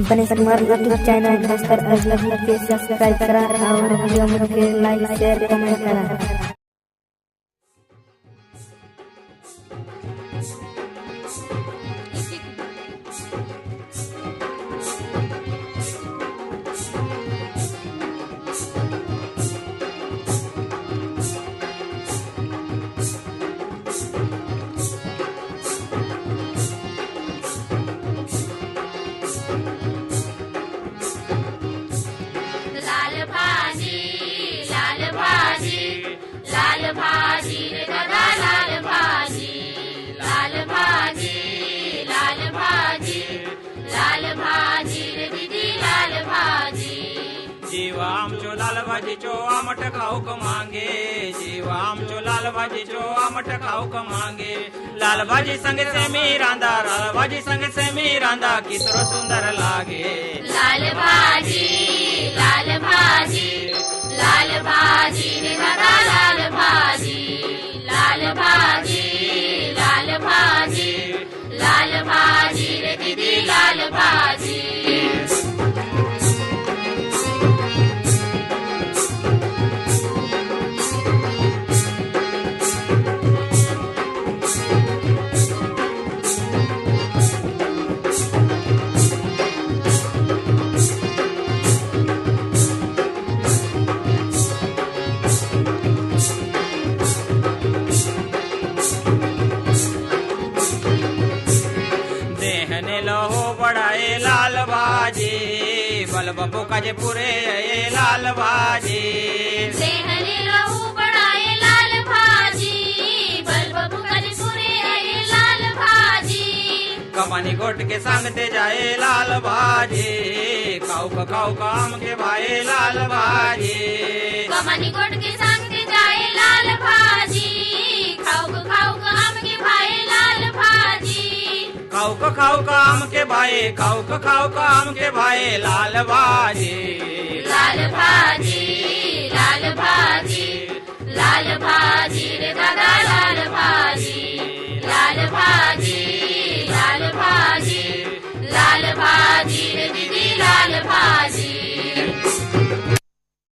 बने हमारे YouTube channel Bhaskar अजलब के सब्सक्राइब करा और वीडियो के लाइक शेयर कमेंट करा। भाजी रे दादा लाल भाजी, लाल भाजी, लाल भाजी, लाल भाजी रे दीदी लाल भाजी। जीवा आमचो लाल भाजीचो आमट खाऊक मांगे, जीवा आमचो लाल भाजीचो आमट खाऊक मांगे। लाल भाजी संग से मी रांदा, लाल भाजी संग से मी रांदा, कितरो सुंदर लागे। लाल भाजी, लाल भाजी, लाल भाजी रे दादा लाल भाजी, लाल भाजी, लाल भाजी, लाल भाजी रे दीदी लाल भाजी। लहो बड़ाए लाल भाजी, बल बबू काजे पूरे लाल भाजी। सेहने लहू बड़ाए लाल भाजी, बल बबू काजे पूरे लाल भाजी। कमानी गोट के सांगते जाए लाल भाजी, खाऊक खाऊक आम के भाई लाल भाजी। कमानी गोट के सांगते जाए लाल भाजी, खाऊक खाऊक आम के भाई लाल भाजी। खाऊक खाऊक आम के भाई, खाऊक खाऊक आम के भाई लाल भाजी। लाल भाजी, लाल भाजी, लाल भाजी